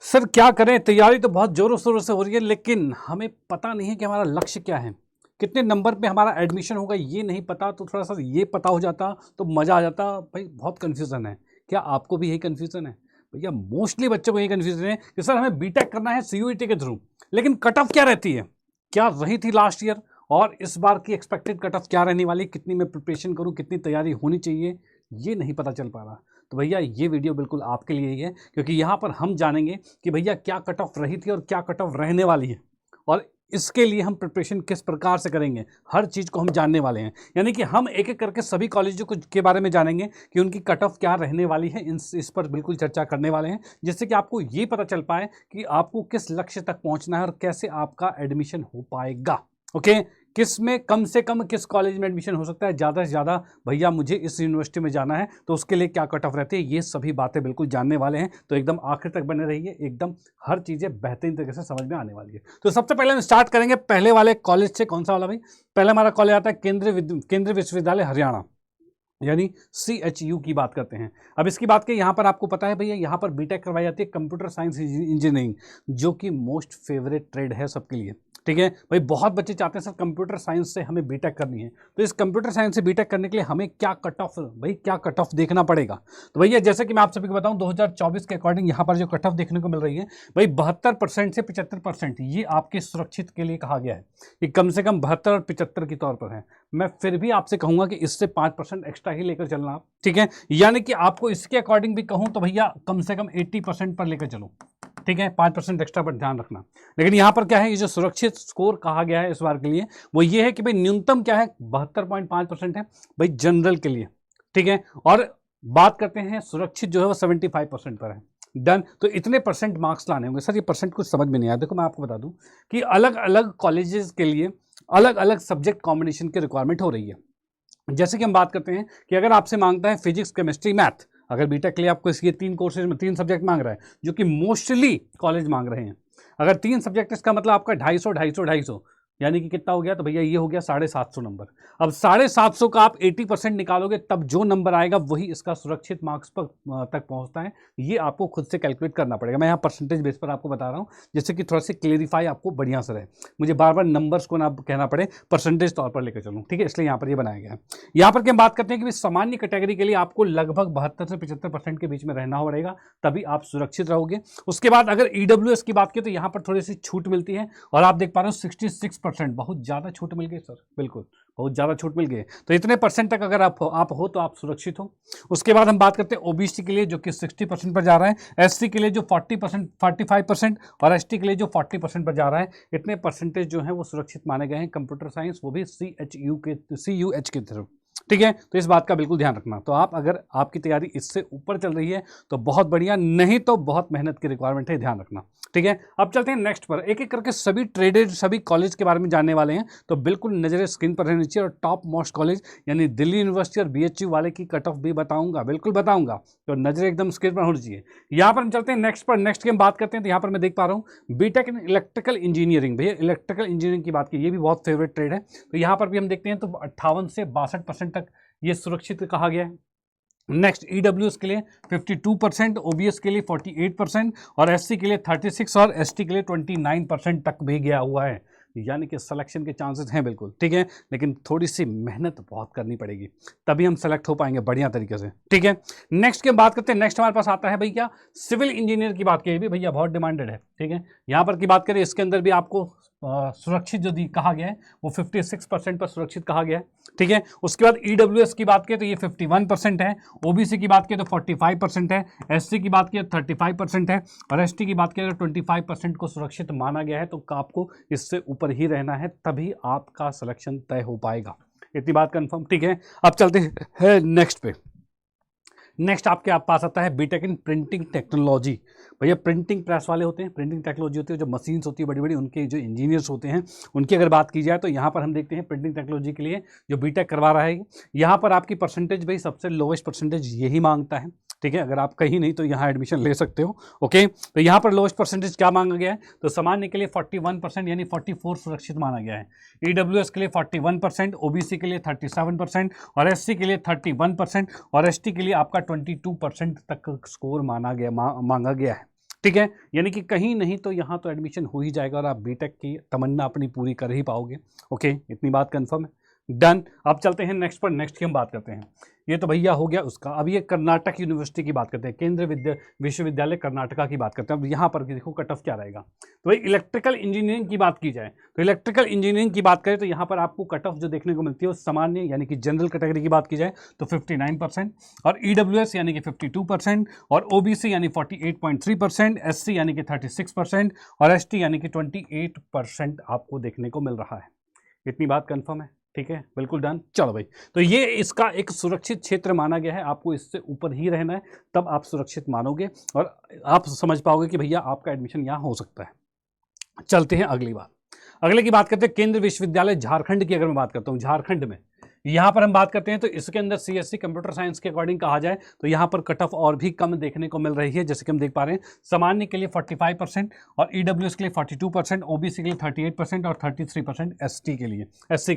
Sir क्या करें, तैयारी तो बहुत जोरों शोरों से हो रही है, लेकिन हमें पता नहीं है कि हमारा लक्ष्य क्या है। कितने नंबर पे हमारा एडमिशन होगा ये नहीं पता, तो थोड़ा सा ये पता हो जाता तो मज़ा आ जाता। भाई बहुत कन्फ्यूज़न है। क्या आपको भी यही कन्फ्यूज़न है? भैया मोस्टली बच्चों को यही कन्फ्यूज़न है कि सर हमें बीटेक करना है सीयूईटी के थ्रू, लेकिन कट ऑफ क्या रहती है, क्या रही थी लास्ट ईयर, और इस बार की एक्सपेक्टेड कट ऑफ क्या रहने वाली, कितनी मैं प्रिपरेशन करूँ, कितनी तैयारी होनी चाहिए, ये नहीं पता चल पा रहा। तो भैया ये वीडियो बिल्कुल आपके लिए ही है, क्योंकि यहाँ पर हम जानेंगे कि भैया क्या कट ऑफ रही थी और क्या कट ऑफ रहने वाली है, और इसके लिए हम प्रिपरेशन किस प्रकार से करेंगे, हर चीज़ को हम जानने वाले हैं। यानी कि हम एक एक करके सभी कॉलेजों के बारे में जानेंगे कि उनकी कट ऑफ क्या रहने वाली है। इस पर बिल्कुल चर्चा करने वाले हैं, जिससे कि आपको ये पता चल पाए कि आपको किस लक्ष्य तक पहुंचना है और कैसे आपका एडमिशन हो पाएगा। ओके, किस में कम से कम किस कॉलेज में एडमिशन हो सकता है, ज़्यादा से ज़्यादा भैया मुझे इस यूनिवर्सिटी में जाना है तो उसके लिए क्या कट ऑफ रहती है, ये सभी बातें बिल्कुल जानने वाले हैं। तो एकदम आखिर तक बने रहिए, एकदम हर चीज़ें बेहतरीन तरीके से समझ में आने वाली है। तो सबसे पहले हम स्टार्ट करेंगे पहले वाले कॉलेज से। कौन सा वाला भाई? पहले हमारा कॉलेज आता है केंद्रीय विश्वविद्यालय हरियाणा, यानी CHU की बात करते हैं। अब इसकी बात करें, यहाँ पर आपको पता है भैया, यहाँ पर बीटेक करवाई जाती है कंप्यूटर साइंस इंजीनियरिंग, जो कि मोस्ट फेवरेट ट्रेड है सबके लिए। ठीक है भाई, बहुत बच्चे चाहते हैं सर कंप्यूटर साइंस से हमें बीटेक करनी है, तो इस कंप्यूटर साइंस से बीटेक करने के लिए हमें क्या कट ऑफ, भाई क्या कट ऑफ देखना पड़ेगा। तो भैया जैसे कि मैं आप सभी को बताऊं, 2024 के अकॉर्डिंग यहाँ पर जो कट ऑफ देखने को मिल रही है भाई 72% से 75%, ये आपके सुरक्षित के लिए कहा गया है कि कम से कम 72 और 75 के तौर पर है। मैं फिर भी आपसे कहूंगा कि इससे 5% एक्स्ट्रा ही लेकर चलना आप, ठीक है। यानी कि आपको इसके अकॉर्डिंग भी कहूं तो भैया कम से कम 80% पर लेकर चलो, ठीक है। 5% एक्स्ट्रा पर ध्यान रखना। लेकिन यहाँ पर क्या है, ये जो सुरक्षित स्कोर कहा गया है इस बार के लिए, वो ये है कि भाई न्यूनतम क्या है, 72.5% है भाई जनरल के लिए, ठीक है। और बात करते हैं सुरक्षित जो है वो 75% पर है। डन। तो इतने परसेंट मार्क्स लाने होंगे सर, ये परसेंट कुछ समझ में नहीं आया। देखो मैं आपको बता दूं कि अलग अलग कॉलेजेस के लिए अलग अलग सब्जेक्ट कॉम्बिनेशन की रिक्वायरमेंट हो रही है। जैसे कि हम बात करते हैं कि अगर आपसे मांगता है फिजिक्स, केमिस्ट्री, मैथ, अगर बीटेक के लिए आपको इसके 3 कोर्सेज में 3 सब्जेक्ट मांग रहा है, जो कि मोस्टली कॉलेज मांग रहे हैं। अगर 3 सब्जेक्ट, इसका मतलब आपका 250 250 250, यानी कि कितना हो गया, तो भैया ये हो गया 750 नंबर। अब 750 का आप 80% निकालोगे, तब जो नंबर आएगा वही इसका सुरक्षित मार्क्स पर तक पहुंचता है। ये आपको खुद से कैलकुलेट करना पड़ेगा। मैं यहाँ परसेंटेज बेस पर आपको बता रहा हूँ, जिससे कि थोड़ा सा क्लेरिफाई आपको बढ़िया से रहे, मुझे बार बार नंबर्स को ना कहना पड़े, परसेंटेज तौर पर लेकर चलूँ, ठीक है। इसलिए यहाँ पर ये बनाया गया है। यहाँ पर हम बात करते हैं कि सामान्य कैटेगरी के लिए आपको लगभग 72 से 75% के बीच में रहना पड़ेगा, तभी आप सुरक्षित रहोगे। उसके बाद अगर EWS की बात की तो यहाँ पर थोड़ी सी छूट मिलती है, और आप देख पा रहे हो 66%, बहुत ज़्यादा छूट मिल गई सर, बिल्कुल बहुत ज़्यादा छूट मिल गई। तो इतने परसेंट तक अगर आप हो तो आप सुरक्षित हो। उसके बाद हम बात करते हैं OBC के लिए, जो कि 60% पर जा रहा है, SC के लिए जो 40% 45%, और ST के लिए जो 40% पर जा रहा है। इतने परसेंटेज जो है वो सुरक्षित माने गए हैं कंप्यूटर साइंस, वो भी CUH के थ्रू, ठीक है। तो इस बात का बिल्कुल ध्यान रखना। तो आप, अगर आपकी तैयारी इससे ऊपर चल रही है तो बहुत बढ़िया, नहीं तो बहुत मेहनत की रिक्वायरमेंट है, ध्यान रखना, ठीक है। अब चलते हैं नेक्स्ट पर, एक एक करके सभी ट्रेडेड सभी कॉलेज के बारे में जानने वाले हैं। तो बिल्कुल नजरें स्क्रीन पर रहनी चाहिए, और टॉप मोस्ट कॉलेज यानी दिल्ली यूनिवर्सिटी और BHU वाले की कट ऑफ भी बताऊंगा, बिल्कुल बताऊंगा। तो नजरें एकदम स्क्रीन पर होनी चाहिए। यहाँ पर हम चलते हैं नेक्स्ट पर। नेक्स्ट की हम बात करते हैं तो यहाँ पर मैं देख पा रहा हूँ बीटेक इन इलेक्ट्रिकल इंजीनियरिंग। भैया इलेक्ट्रिकल इंजीनियरिंग की बात की, ये भी बहुत फेवरेट ट्रेड है। तो यहाँ पर भी हम देखते हैं तो 58 से 62% तक ये सुरक्षित कहा गया है। नेक्स्ट EWS के लिए 52%, OBS के लिए 48%, और SC के लिए 36, और ST के लिए 29% तक भी गया हुआ है। यानी कि सिलेक्शन के चांसेस हैं बिल्कुल, ठीक है। लेकिन थोड़ी सी मेहनत बहुत करनी पड़ेगी, तभी हम सेलेक्ट हो पाएंगे बढ़िया तरीके से, ठीक है। नेक्स्ट की बात करते हैं। नेक्स्ट हमारे पास आता है भैया सिविल इंजीनियर की बात की, भी भैया बहुत डिमांडेड है, ठीक है। यहाँ पर की बात करें, इसके अंदर भी आपको सुरक्षित जो कहा गया है वो 56% पर सुरक्षित कहा गया है, ठीक है। उसके बाद EWS की बात करें तो ये 51% है, OBC की बात करें तो 45% है, SC की बात करें तो 35% है, और ST की बात करें तो 25% को सुरक्षित माना गया है। तो आपको इससे ऊपर ही रहना है, तभी आपका सिलेक्शन तय हो पाएगा। इतनी बात कंफर्म, ठीक है। अब चलते हैं नेक्स्ट पे। नेक्स्ट आपके पास आता है बीटेक इन प्रिंटिंग टेक्नोलॉजी। भैया प्रिंटिंग प्रेस वाले होते हैं, प्रिंटिंग टेक्नोलॉजी होती है, जो मशीन्स होती है बड़ी बड़ी, उनके जो इंजीनियर्स होते हैं, उनकी अगर बात की जाए तो यहाँ पर हम देखते हैं प्रिंटिंग टेक्नोलॉजी के लिए जो बीटेक करवा रहा है, यहाँ पर आपकी परसेंटेज भाई सबसे लोवेस्ट परसेंटेज यही मांगता है, ठीक है। अगर आप कहीं नहीं तो यहाँ एडमिशन ले सकते हो, ओके। तो यहाँ पर लोवेस्ट परसेंटेज क्या मांगा गया है, तो सामान्य के लिए 41% यानी 44 सुरक्षित माना गया है। EWS के लिए 41%, OBC के लिए 37%, और SC के लिए 31%, और ST के लिए आपका 22% तक स्कोर मांगा गया है, ठीक है, यानी कि कहीं नहीं तो यहाँ तो एडमिशन हो ही जाएगा और आप बीटेक की तमन्ना अपनी पूरी कर ही पाओगे। ओके, इतनी बात कंफर्म है, डन। अब चलते हैं नेक्स्ट पर, नेक्स्ट की हम बात करते हैं। ये तो भैया हो गया उसका। अब ये कर्नाटक यूनिवर्सिटी की बात करते हैं, केंद्रीय विश्वविद्यालय कर्नाटका की बात करते हैं। अब यहाँ पर देखो कट ऑफ क्या रहेगा। तो भाई इलेक्ट्रिकल इंजीनियरिंग की बात की जाए तो इलेक्ट्रिकल इंजीनियरिंग की बात करें तो यहाँ पर आपको कट ऑफ जो देखने को मिलती है वो सामान्य यानी कि जनरल कैटेगरी की बात की जाए तो 59% और ईडब्ल्यूएस यानी कि 52% और ओबीसी यानी 48.3%, एससी यानी कि 36% और एसटी यानी कि 28% आपको देखने को मिल रहा है। इतनी बात कंफर्म है, ठीक है, बिल्कुल डन। चलो भाई, तो ये इसका एक सुरक्षित क्षेत्र माना गया है, आपको इससे ऊपर ही रहना है, तब आप सुरक्षित मानोगे और आप समझ पाओगे कि भैया आपका एडमिशन यहाँ हो सकता है। चलते हैं अगली बात, अगले की बात करते हैं केंद्रीय विश्वविद्यालय झारखंड की। अगर मैं बात करता हूँ झारखंड में, यहाँ पर हम बात करते हैं तो इसके अंदर सीएससी कंप्यूटर साइंस के अकॉर्डिंग कहा जाए तो यहाँ पर कट ऑफ और भी कम देखने को मिल रही है। जैसे कि हम देख पा रहे हैं सामान्य के लिए 45% और ईडब्ल्यूएस के लिए 42%, ओबीसी के लिए 38% और 33% एससी के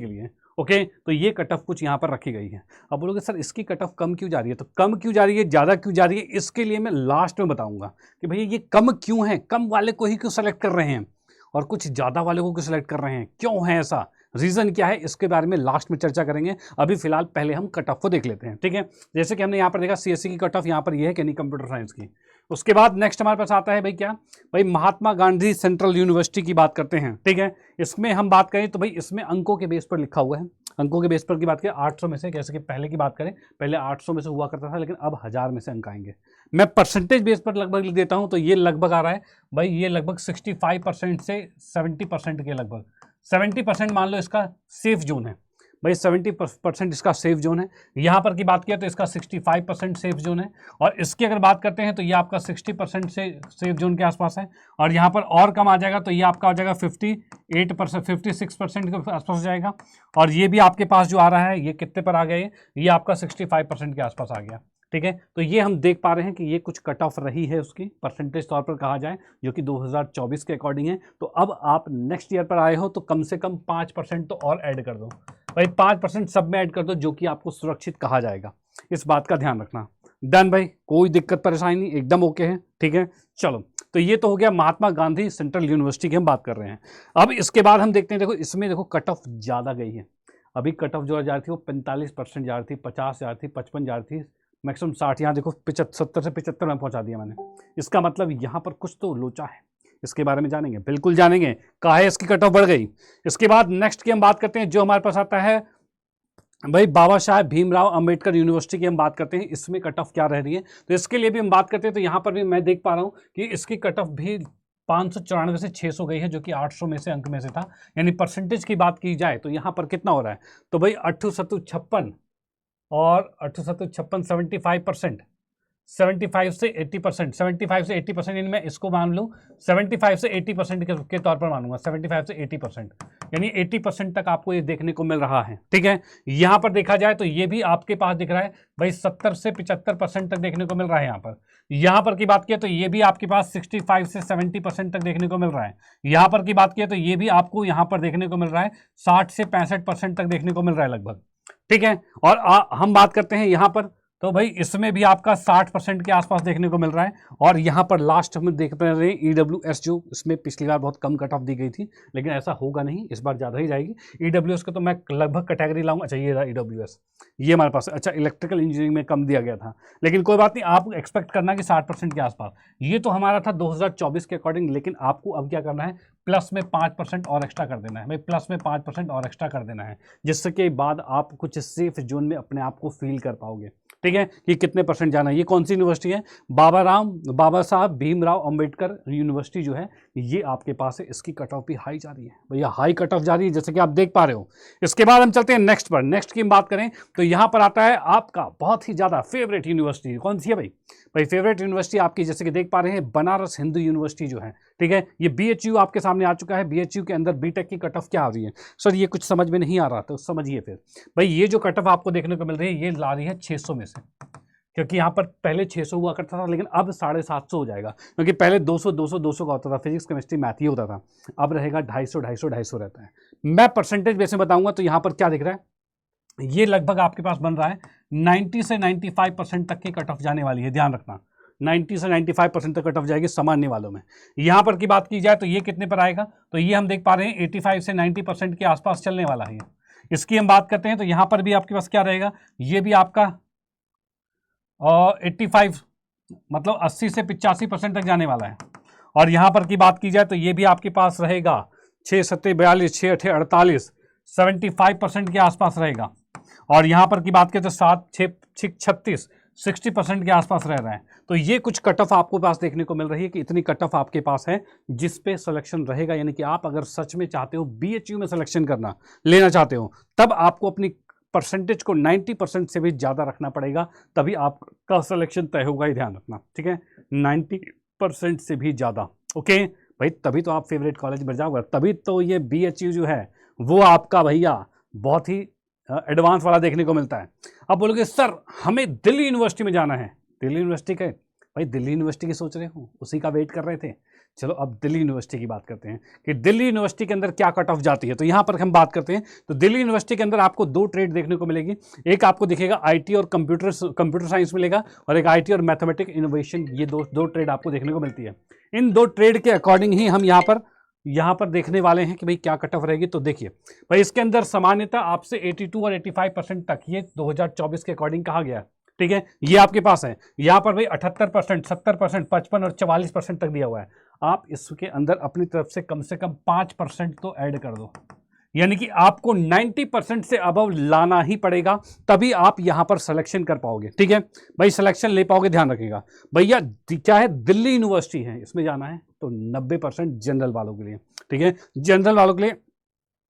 लिए। ओके, तो ये कट ऑफ कुछ यहाँ पर रखी गई है। अब बोलोगे सर इसकी कट ऑफ कम क्यों जा रही है, तो कम क्यों जा रही है, ज़्यादा क्यों जा रही है, इसके लिए मैं लास्ट में बताऊंगा कि भैया ये कम क्यों है, कम वाले को ही क्यों सेलेक्ट कर रहे हैं और कुछ ज़्यादा वाले को क्यों सेलेक्ट कर रहे हैं, क्यों है ऐसा, रीज़न क्या है, इसके बारे में लास्ट में चर्चा करेंगे। अभी फिलहाल पहले हम कट ऑफ को देख लेते हैं, ठीक है। जैसे कि हमने यहाँ पर देखा सीएससी की कट ऑफ यहाँ पर ये है कि नहीं कंप्यूटर साइंस की। उसके बाद नेक्स्ट हमारे पास आता है भाई क्या, भाई महात्मा गांधी सेंट्रल यूनिवर्सिटी की बात करते हैं, ठीक है। इसमें हम बात करें तो भाई इसमें अंकों के बेस पर लिखा हुआ है, अंकों के बेस पर की बात करें 800 में से, जैसे कि पहले की बात करें पहले 800 में से हुआ करता था, लेकिन अब 1000 में से अंक आएंगे। मैं परसेंटेज बेस पर लगभग लिख देता हूं तो ये लगभग आ रहा है भाई, ये लगभग 65% से 70% के लगभग 70% मान लो इसका सेफ जोन है भाई, 70% इसका सेफ जोन है। यहाँ पर की बात किया तो इसका 65% सेफ जोन है और इसकी अगर बात करते हैं तो ये आपका 60% से सेफ जोन के आसपास है और यहाँ पर और कम आ जाएगा तो ये आपका हो जाएगा 58%, 56% के आसपास हो जाएगा और ये भी आपके पास जो आ रहा है ये कितने पर आ गया, ये आपका 65% के आसपास आ गया, ठीक है। तो ये हम देख पा रहे हैं कि ये कुछ कट ऑफ रही है उसकी परसेंटेज तौर पर कहा जाए, जो कि 2024 के अकॉर्डिंग है। तो अब आप नेक्स्ट ईयर पर आए हो तो कम से कम 5% तो और ऐड कर दो भाई, 5% सब में ऐड कर दो, जो कि आपको सुरक्षित कहा जाएगा, इस बात का ध्यान रखना। डन भाई, कोई दिक्कत परेशानी नहीं, एकदम ओके है, ठीक है। चलो, तो ये तो हो गया महात्मा गांधी सेंट्रल यूनिवर्सिटी की हम बात कर रहे हैं। अब इसके बाद हम देखते हैं, देखो इसमें देखो कट ऑफ ज़्यादा गई है। अभी कट ऑफ जो जा रही थी वो 45% जा रही थी, 50 जा रही थी, 55 जा रही थी, मैक्सिमम 60, यहाँ देखो 70 से 75 में पहुंचा दिया मैंने। इसका मतलब यहाँ पर कुछ तो लोचा है, इसके बारे में जानेंगे, बिल्कुल जानेंगे, काहे इसकी कट ऑफ बढ़ गई। इसके बाद नेक्स्ट की हम बात करते हैं, जो हमारे पास आता है भाई बाबा साहेब भीमराव अंबेडकर यूनिवर्सिटी की हम बात करते हैं, इसमें कट ऑफ क्या रह रही है। तो इसके लिए भी हम बात करते हैं तो यहाँ पर भी मैं देख पा रहा हूँ कि इसकी कट ऑफ भी 594 से 600 गई है, जो कि 800 में से अंक में से था। यानी परसेंटेज की बात की जाए तो यहाँ पर कितना हो रहा है, तो भाई 5856 और 5856 75%, 75 से 80%, 75 से 80%, यानी मैं इसको मान लूँ 75 से 80% के तौर पर मानूंगा, 75 से 80%, यानी 80% तक आपको ये देखने को मिल रहा है, ठीक है। यहाँ पर देखा जाए तो ये भी आपके पास दिख रहा है भाई 70 से 75% तक देखने को मिल रहा है। यहाँ पर की बात किया तो ये भी आपके पास 65 से 70% तक देखने को मिल रहा है। यहाँ पर की बात किया तो ये भी आपको यहाँ पर देखने को मिल रहा है 60 से 65% तक देखने को मिल रहा है लगभग, ठीक है। और हम बात करते हैं यहाँ पर तो भाई इसमें भी आपका 60% के आसपास देखने को मिल रहा है। और यहाँ पर लास्ट हम देख पा रहे हैं ईडब्ल्यूएस, जो इसमें पिछली बार बहुत कम कट ऑफ दी गई थी, लेकिन ऐसा होगा नहीं, इस बार ज़्यादा ही जाएगी। ईडब्ल्यूएस का तो मैं लगभग कैटेगरी लाऊंगा। अच्छा ये रहा ईडब्ल्यूएस, ये हमारे पास, अच्छा इलेक्ट्रिकल इंजीनियरिंग में कम दिया गया था, लेकिन कोई बात नहीं, आप एक्सपेक्ट करना कि 60% के आसपास। ये तो हमारा था 2024 के अकॉर्डिंग, लेकिन आपको अब क्या करना है, प्लस में 5% और एक्स्ट्रा कर देना है भाई, प्लस में 5% और एक्स्ट्रा कर देना है, जिसके बाद आप कुछ सेफ जोन में अपने आप को फील कर पाओगे, ठीक है, कि कितने परसेंट जाना है। ये कौन सी यूनिवर्सिटी है, बाबा साहब भीमराव अंबेडकर यूनिवर्सिटी जो है, ये आपके पास है। इसकी कट ऑफ भी हाई जा रही है भैया, हाई कट ऑफ जा रही है, जैसे कि आप देख पा रहे हो। इसके बाद हम चलते हैं नेक्स्ट पर, नेक्स्ट की हम बात करें तो यहाँ पर आता है आपका बहुत ही ज़्यादा फेवरेट यूनिवर्सिटी, कौन सी है भाई, फेवरेट यूनिवर्सिटी आपकी, जैसे कि देख पा रहे हैं बनारस हिंदू यूनिवर्सिटी जो है, ठीक है। ये बीएचयू आपके सामने आ चुका है। बीएचयू के अंदर बीटेक की कट ऑफ क्या आ रही है, सर ये कुछ समझ में नहीं आ रहा, तो समझिए फिर भाई, ये जो कट ऑफ आपको देखने को मिल रही है ये ला रही है 600 में से, क्योंकि यहाँ पर पहले 600 हुआ करता था, लेकिन अब 750 हो जाएगा, क्योंकि पहले 200 200 200 का होता था, फिजिक्स केमिस्ट्री मैथ ही होता था, अब रहेगा 250 250 250 रहता है। मैं परसेंटेज बेस में बताऊंगा तो यहाँ पर क्या दिख रहा है, ये लगभग आपके पास बन रहा है 90 से 95% तक की कट ऑफ जाने वाली है, ध्यान रखना। 90 से 95% तक कट ऑफ जाएगी सामान्य वालों में। यहाँ पर की बात की जाए तो ये कितने पर आएगा, तो ये हम देख पा रहे हैं 85 से 90% के आसपास चलने वाला है। इसकी हम बात करते हैं तो यहाँ पर भी आपके पास क्या रहेगा, ये भी आपका 85 मतलब 80 से 85% तक जाने वाला है। और यहाँ पर की बात की जाए तो ये भी आपके पास रहेगा 6 7 42, 6 8 48, 75% के आसपास रहेगा। और यहाँ पर की बात करें तो 7 6 36, 60% के आसपास रह रहा है। तो ये कुछ कट ऑफ आपको पास देखने को मिल रही है कि इतनी कट ऑफ आपके पास है जिस पे सिलेक्शन रहेगा। यानी कि आप अगर सच में चाहते हो BHU में सिलेक्शन करना लेना चाहते हो, तब आपको अपनी परसेंटेज को 90% से भी ज़्यादा रखना पड़ेगा, तभी आपका सिलेक्शन तय होगा। ही ध्यान रखना, ठीक है, 90% से भी ज़्यादा। ओके भाई, तभी तो आप फेवरेट कॉलेज में जाओगे, तभी तो ये BHU जो है वो आपका भैया बहुत ही एडवांस वाला देखने को मिलता है। अब बोलोगे सर हमें दिल्ली यूनिवर्सिटी में जाना है, दिल्ली यूनिवर्सिटी का भाई, दिल्ली यूनिवर्सिटी की सोच रहे हो, उसी का वेट कर रहे थे। चलो अब दिल्ली यूनिवर्सिटी की बात करते हैं कि दिल्ली यूनिवर्सिटी के अंदर क्या कट ऑफ जाती है। तो यहाँ पर हम बात करते हैं तो दिल्ली यूनिवर्सिटी के अंदर आपको 2 ट्रेड देखने को मिलेगी। एक आपको दिखेगा IT और कंप्यूटर साइंस मिलेगा, और एक IT और मैथमेटिक इनोवेशन, ये दो ट्रेड आपको देखने को मिलती है। इन 2 ट्रेड के अकॉर्डिंग ही हम यहाँ पर देखने वाले हैं कि भाई क्या कट ऑफ रहेगी। तो देखिए भाई, इसके अंदर सामान्यतः आपसे 82 और 85% तक, ये 2024 के अकॉर्डिंग कहा गया, ठीक है, ये आपके पास है। यहाँ पर भाई 78%, 70%, 55 और 44% तक दिया हुआ है। आप इसके अंदर अपनी तरफ से कम 5% तो ऐड कर दो, यानी कि आपको 90% से अबव लाना ही पड़ेगा, तभी आप यहां पर सिलेक्शन कर पाओगे। ठीक है भाई, सिलेक्शन ले पाओगे, ध्यान रखिएगा भैया। क्या है, दिल्ली यूनिवर्सिटी है, इसमें जाना है तो 90% जनरल वालों के लिए, ठीक है, जनरल वालों के लिए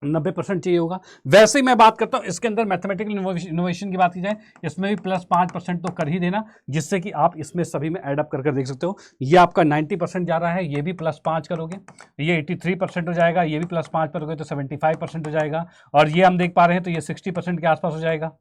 90% चाहिए होगा। वैसे ही मैं बात करता हूं इसके अंदर मैथमेटिकल इनोवेशन की बात की जाए, इसमें भी +5% तो कर ही देना, जिससे कि आप इसमें सभी में ऐड अप कर देख सकते हो। ये आपका 90% जा रहा है, ये भी +5 करोगे, ये 83% हो जाएगा, ये भी +5 करोगे तो 75% हो जाएगा, और ये हम देख पा रहे हैं तो ये 60% के आसपास हो जाएगा।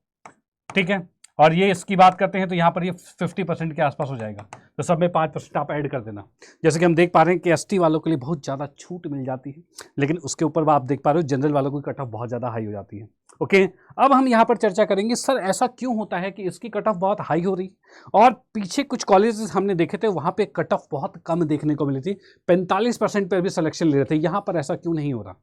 ठीक है, और ये इसकी बात करते हैं तो यहाँ पर ये 50% के आसपास हो जाएगा, तो सब में 5% आप ऐड कर देना। जैसे कि हम देख पा रहे हैं कि ST वालों के लिए बहुत ज़्यादा छूट मिल जाती है, लेकिन उसके ऊपर आप देख पा रहे हो जनरल वालों की कट ऑफ बहुत ज़्यादा हाई हो जाती है। ओके, अब हम यहाँ पर चर्चा करेंगे सर ऐसा क्यों होता है कि इसकी कट ऑफ बहुत हाई हो रही, और पीछे कुछ कॉलेजेस हमने देखे थे वहाँ पे कट ऑफ बहुत कम देखने को मिली थी, 45% पर भी सिलेक्शन ले रहे थे। यहाँ पर ऐसा क्यों नहीं हो रहा?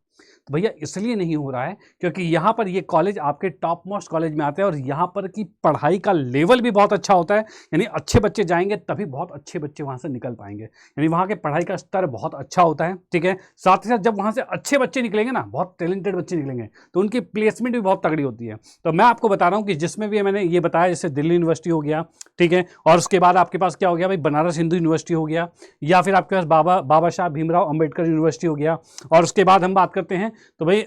तो भैया इसलिए नहीं हो रहा है क्योंकि यहाँ पर ये कॉलेज आपके टॉप मोस्ट कॉलेज में आते हैं, और यहाँ पर की पढ़ाई का लेवल भी बहुत अच्छा होता है, यानी अच्छे बच्चे जाएंगे तभी बहुत अच्छे बच्चे वहाँ से निकल पाएंगे, यानी वहाँ के पढ़ाई का स्तर बहुत अच्छा होता है। ठीक है, साथ ही साथ जब वहाँ से अच्छे बच्चे निकलेंगे ना, बहुत टैलेंटेड बच्चे निकलेंगे, तो उनकी प्लेसमेंट भी बहुत तगड़ी होती है। तो मैं आपको बता रहा हूँ कि जिसमें भी मैंने ये बताया, जैसे दिल्ली यूनिवर्सिटी हो गया, ठीक है, और उसके बाद आपके पास क्या हो गया भाई, बनारस हिंदू यूनिवर्सिटी हो गया, या फिर आपके पास बाबा साहब भीमराव अंबेडकर यूनिवर्सिटी हो गया, और उसके बाद हम बात करते हैं तो भाई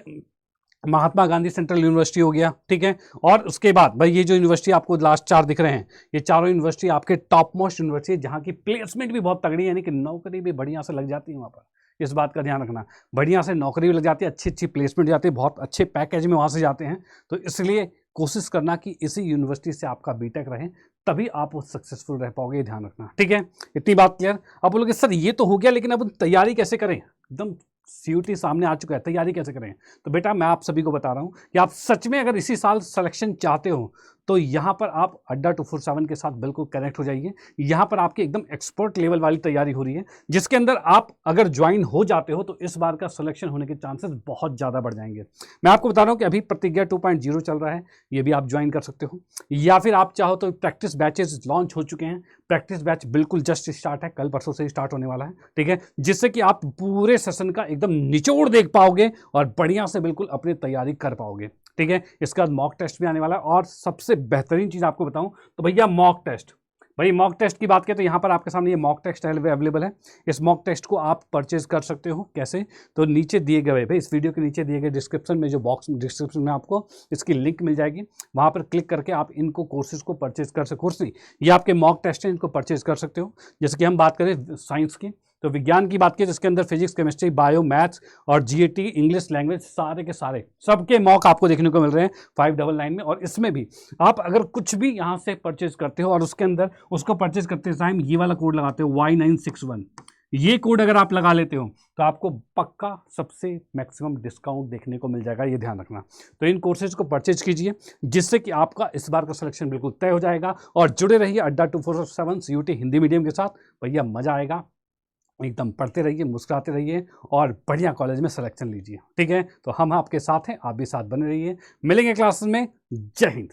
महात्मा गांधी सेंट्रल यूनिवर्सिटी हो गया। ठीक है, और उसके बाद भाई ये जो यूनिवर्सिटी आपको लास्ट 4 दिख रहे हैं, ये चारों यूनिवर्सिटी आपके टॉप मोस्ट यूनिवर्सिटी है, जहाँ की प्लेसमेंट भी बहुत तगड़ी है, यानी कि नौकरी भी बढ़िया से लग जाती है वहाँ पर। इस बात का ध्यान रखना, बढ़िया से नौकरी भी लग जाती है, अच्छी अच्छी प्लेसमेंट जाती है, बहुत अच्छे पैकेज में वहाँ से जाते हैं। तो इसलिए कोशिश करना कि इसी यूनिवर्सिटी से आपका बीटेक रहे, तभी आप सक्सेसफुल रह पाओगे, ध्यान रखना। ठीक है, इतनी बात क्लियर। अब बोलोगे सर ये तो हो गया, लेकिन अब तैयारी कैसे करें? एकदम CUT सामने आ चुका है, तैयारी कैसे करें? तो बेटा मैं आप सभी को बता रहा हूं कि आप सच में अगर इसी साल सिलेक्शन चाहते हो तो यहाँ पर आप अड्डा 247 के साथ बिल्कुल कनेक्ट हो जाइए। यहाँ पर आपकी एकदम एक्सपर्ट लेवल वाली तैयारी हो रही है, जिसके अंदर आप अगर ज्वाइन हो जाते हो तो इस बार का सिलेक्शन होने के चांसेस बहुत ज़्यादा बढ़ जाएंगे। मैं आपको बता रहा हूँ कि अभी प्रतिज्ञा 2.0 चल रहा है, ये भी आप ज्वाइन कर सकते हो, या फिर आप चाहो तो प्रैक्टिस बैचेस लॉन्च हो चुके हैं। प्रैक्टिस बैच बिल्कुल जस्ट स्टार्ट है, कल परसों से ही स्टार्ट होने वाला है। ठीक है, जिससे कि आप पूरे सेशन का एकदम निचोड़ देख पाओगे और बढ़िया से बिल्कुल अपनी तैयारी कर पाओगे। ठीक है, इसके बाद मॉक टेस्ट भी आने वाला है, और सबसे बेहतरीन चीज़ आपको बताऊं तो भैया मॉक टेस्ट, भाई मॉक टेस्ट की बात करें तो यहाँ पर आपके सामने ये मॉक टेस्ट अवेलेबल है। इस मॉक टेस्ट को आप परचेज कर सकते हो। कैसे? तो नीचे दिए गए भाई, इस वीडियो के नीचे दिए गए डिस्क्रिप्शन में, जो बॉक्स डिस्क्रिप्शन में आपको इसकी लिंक मिल जाएगी, वहाँ पर क्लिक करके आप इनको कोर्सेज को परचेज कर सकते। कोर्स नहीं, ये आपके मॉक टेस्ट हैं, इनको परचेज कर सकते हो। जैसे कि हम बात करें साइंस की, तो विज्ञान की बात की जिसके अंदर फिजिक्स, केमिस्ट्री, बायो, मैथ्स और GAT, इंग्लिश लैंग्वेज, सारे के सारे सबके मॉक आपको देखने को मिल रहे हैं 599 में। और इसमें भी आप अगर कुछ भी यहाँ से परचेज करते हो और उसके अंदर उसको परचेज करते टाइम ये वाला कोड लगाते हो Y961, ये कोड अगर आप लगा लेते हो तो आपको पक्का सबसे मैक्सिमम डिस्काउंट देखने को मिल जाएगा, ये ध्यान रखना। तो इन कोर्सेज को परचेज कीजिए जिससे कि आपका इस बार का सिलेक्शन बिल्कुल तय हो जाएगा। और जुड़े रहिए अड्डा 247 CUT हिंदी मीडियम के साथ, भैया मजा आएगा। एकदम पढ़ते रहिए, मुस्कुराते रहिए और बढ़िया कॉलेज में सिलेक्शन लीजिए, ठीक है। तो हम आपके साथ हैं, आप भी साथ बने रहिए। मिलेंगे क्लासेस में। जय हिंद।